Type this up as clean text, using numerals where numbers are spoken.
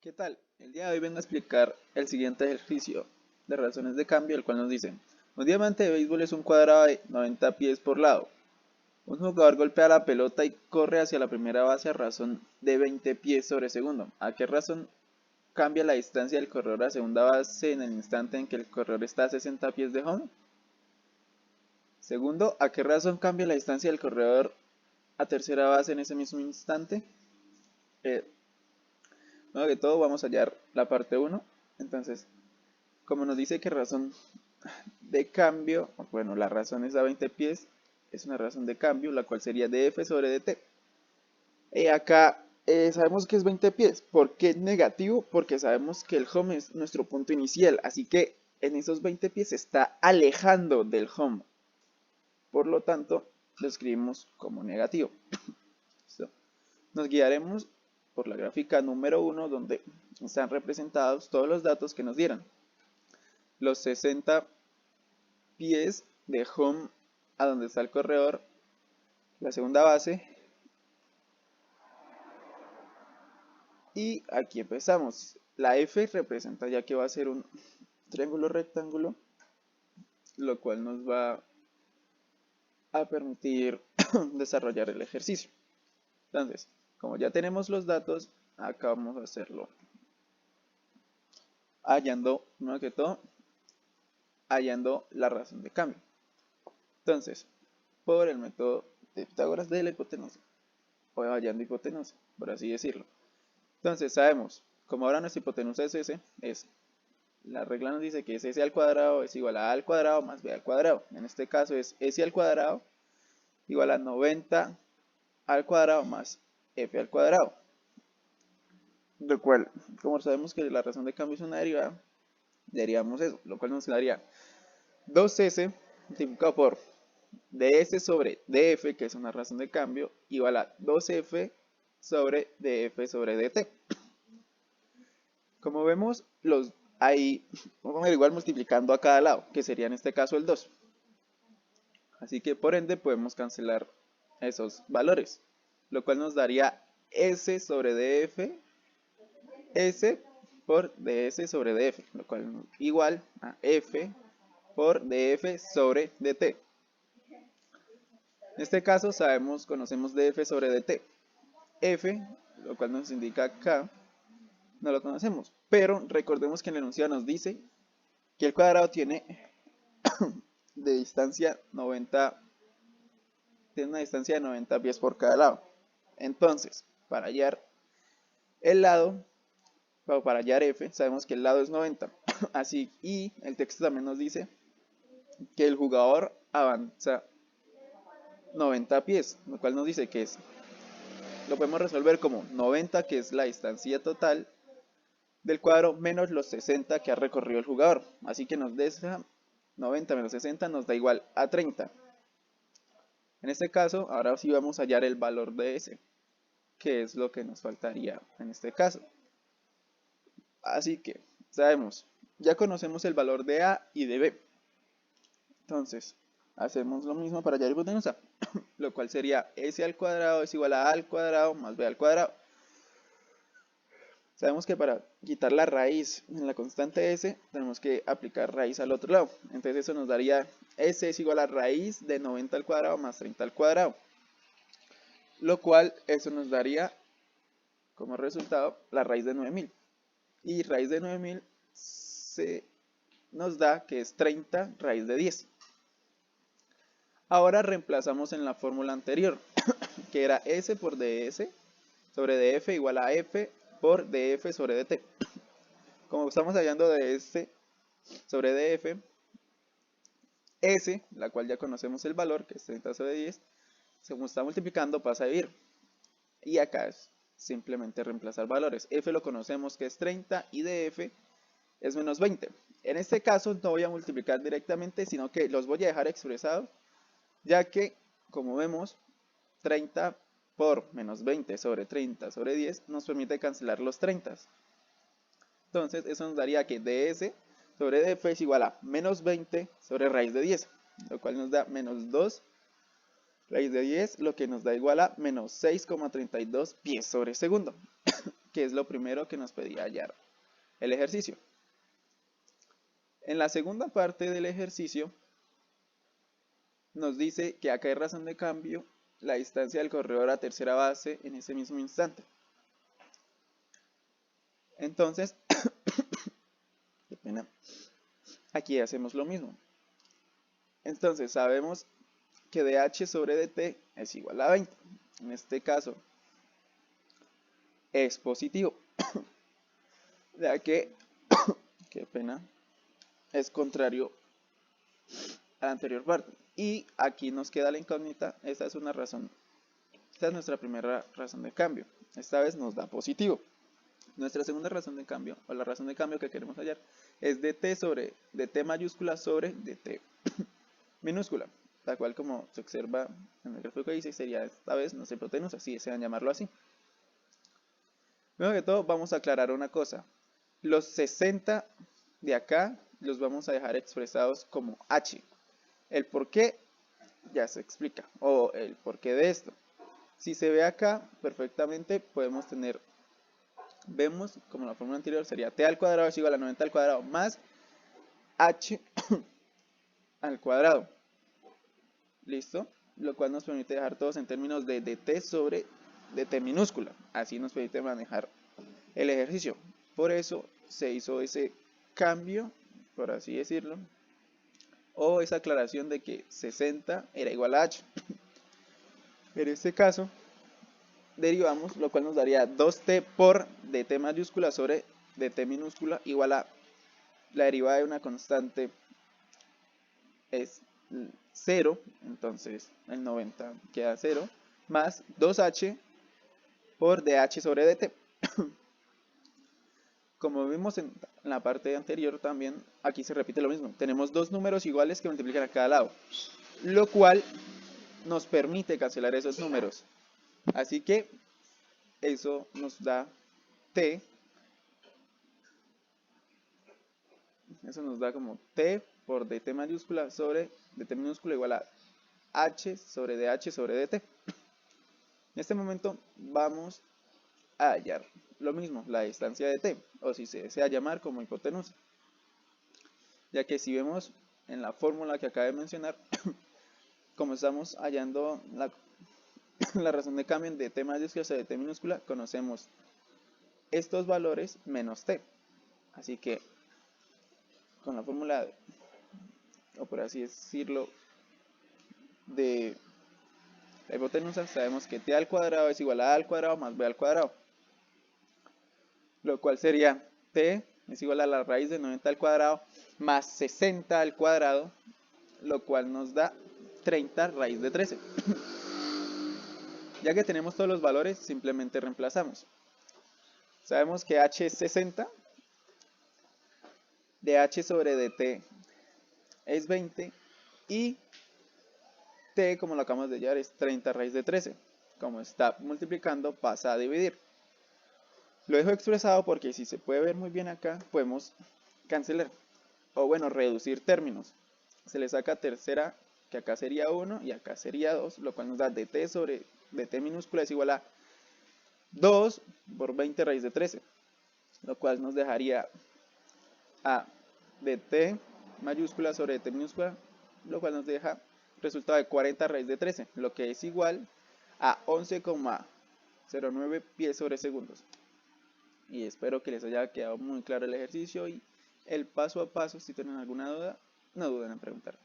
¿Qué tal? El día de hoy vengo a explicar el siguiente ejercicio de razones de cambio, el cual nos dice: un diamante de béisbol es un cuadrado de 90 pies por lado. Un jugador golpea la pelota y corre hacia la primera base a razón de 20 pies sobre segundo. ¿A qué razón cambia la distancia del corredor a segunda base en el instante en que el corredor está a 60 pies de home? Segundo, ¿a qué razón cambia la distancia del corredor a tercera base en ese mismo instante? Eh, Luego que todo, vamos a hallar la parte uno. Entonces, como nos dice que razón de cambio, bueno, la razón es a 20 pies, es una razón de cambio, la cual sería df sobre dt. Acá sabemos que es 20 pies. ¿Por qué negativo? Porque sabemos que el home es nuestro punto inicial, así que en esos 20 pies se está alejando del home. Por lo tanto, lo escribimos como negativo. ¿Listo? Nos guiaremos por la gráfica número uno, donde están representados todos los datos que nos dieran. Los 60 pies de home a donde está el corredor, la segunda base, y aquí empezamos. La F representa ya que va a ser un triángulo rectángulo, lo cual nos va a permitir desarrollar el ejercicio. Entonces, como ya tenemos los datos, acá vamos a hacerlo hallando, no que todo, hallando la razón de cambio. Entonces, por el método de Pitágoras de la hipotenusa, o hallando hipotenusa, por así decirlo. Entonces sabemos, como ahora nuestra hipotenusa es S, la regla nos dice que es S al cuadrado es igual a al cuadrado más B al cuadrado. En este caso es S al cuadrado igual a 90 al cuadrado más F al cuadrado. Lo cual, como sabemos que la razón de cambio es una derivada, derivamos eso, lo cual nos daría 2S multiplicado por ds sobre df, que es una razón de cambio, igual a 2f sobre df sobre dt. Como vemos, ahí vamos a igual multiplicando a cada lado, que sería en este caso el 2. Así que por ende podemos cancelar esos valores, lo cual nos daría s sobre df, s por ds sobre df, lo cual igual a f por df sobre dt. En este caso conocemos df sobre dt. F, lo cual nos indica acá, no lo conocemos, pero recordemos que en el enunciado nos dice que el cuadrado tiene de distancia 90, tiene una distancia de 90 pies por cada lado. Entonces, para hallar el lado, o para hallar f, sabemos que el lado es 90. Así, y el texto también nos dice que el jugador avanza 90 pies, lo cual nos dice que lo podemos resolver como 90, que es la distancia total del cuadro, menos los 60 que ha recorrido el jugador. Así que nos deja 90 menos 60 nos da igual a 30. En este caso, ahora sí vamos a hallar el valor de S, que es lo que nos faltaría en este caso. Así que, sabemos, ya conocemos el valor de A y de B. Entonces, hacemos lo mismo para hallar hipotenusa, lo cual sería S al cuadrado es igual a al cuadrado más B al cuadrado. Sabemos que para quitar la raíz en la constante S, tenemos que aplicar raíz al otro lado. Entonces eso nos daría S es igual a raíz de 90 al cuadrado más 30 al cuadrado. Lo cual eso nos daría como resultado la raíz de 9000. Y raíz de 9000 nos da que es 30 raíz de 10. Ahora reemplazamos en la fórmula anterior, que era S por ds sobre df igual a f por df sobre dt. Como estamos hallando de S sobre df, S, la cual ya conocemos el valor, que es 30 sobre 10, según está multiplicando pasa a dividir. Y acá es simplemente reemplazar valores. F lo conocemos que es 30 y df es menos 20. En este caso no voy a multiplicar directamente, sino que los voy a dejar expresados, ya que, como vemos, 30 por menos 20 sobre 30 sobre 10 nos permite cancelar los 30. Entonces eso nos daría que ds sobre df es igual a menos 20 sobre raíz de 10, lo cual nos da menos 2 raíz de 10, lo que nos da igual a menos 6,32 pies sobre segundo. que es lo primero que nos pedía hallar el ejercicio. En la segunda parte del ejercicio nos dice que acá hay razón de cambio la distancia del corredor a tercera base en ese mismo instante. Entonces, qué pena, aquí hacemos lo mismo. Entonces sabemos que dH sobre dt es igual a 20. En este caso es positivo, ya que, qué pena, es contrario a la anterior parte. Y aquí nos queda la incógnita. Esta es una razón. Esta es nuestra primera razón de cambio. Esta vez nos da positivo. Nuestra segunda razón de cambio, o la razón de cambio que queremos hallar, es dt sobre dt mayúscula sobre dt minúscula. Tal cual como se observa en el gráfico que dice, sería esta vez nuestra hipotenusa, si desean llamarlo así. Primero que todo, vamos a aclarar una cosa. Los 60 de acá los vamos a dejar expresados como h. El por qué ya se explica, o el porqué de esto. Si se ve acá perfectamente, podemos tener, vemos como la fórmula anterior sería t al cuadrado es igual a 90 al cuadrado más h al cuadrado. ¿Listo? Lo cual nos permite dejar todos en términos de dt sobre dt minúscula. Así nos permite manejar el ejercicio. Por eso se hizo ese cambio, por así decirlo, o esa aclaración de que 60 era igual a h. En este caso, derivamos, lo cual nos daría 2t por dt mayúscula sobre dt minúscula igual a la derivada de una constante es 0, entonces el 90 queda 0, más 2h por dh sobre dt. Como vimos en la parte anterior también, aquí se repite lo mismo. Tenemos dos números iguales que multiplican a cada lado, lo cual nos permite cancelar esos números. Así que eso nos da t, eso nos da como t por dt mayúscula sobre dt minúscula igual a h sobre dh sobre dt. En este momento vamos a hallar lo mismo, la distancia de t, o si se desea llamar como hipotenusa. Ya que si vemos en la fórmula que acabo de mencionar, como estamos hallando la razón de cambio de t mayúscula sobre t minúscula, conocemos estos valores menos t. Así que con la fórmula, o por así decirlo, de la hipotenusa, sabemos que t al cuadrado es igual a al cuadrado más b al cuadrado. Lo cual sería t es igual a la raíz de 90 al cuadrado más 60 al cuadrado, lo cual nos da 30 raíz de 13. Ya que tenemos todos los valores, simplemente reemplazamos. Sabemos que h es 60, dh sobre dt es 20 y t, como lo acabamos de hallar, es 30 raíz de 13. Como está multiplicando, pasa a dividir. Lo dejo expresado porque si se puede ver muy bien acá, podemos cancelar, o bueno, reducir términos. Se le saca tercera, que acá sería 1 y acá sería 2, lo cual nos da dt sobre dt minúscula es igual a 2 por 20 raíz de 13, lo cual nos dejaría a dt mayúscula sobre dt minúscula, lo cual nos deja resultado de 40 raíz de 13, lo que es igual a 11,09 pies sobre segundos. Y espero que les haya quedado muy claro el ejercicio y el paso a paso. Si tienen alguna duda, no duden en preguntar.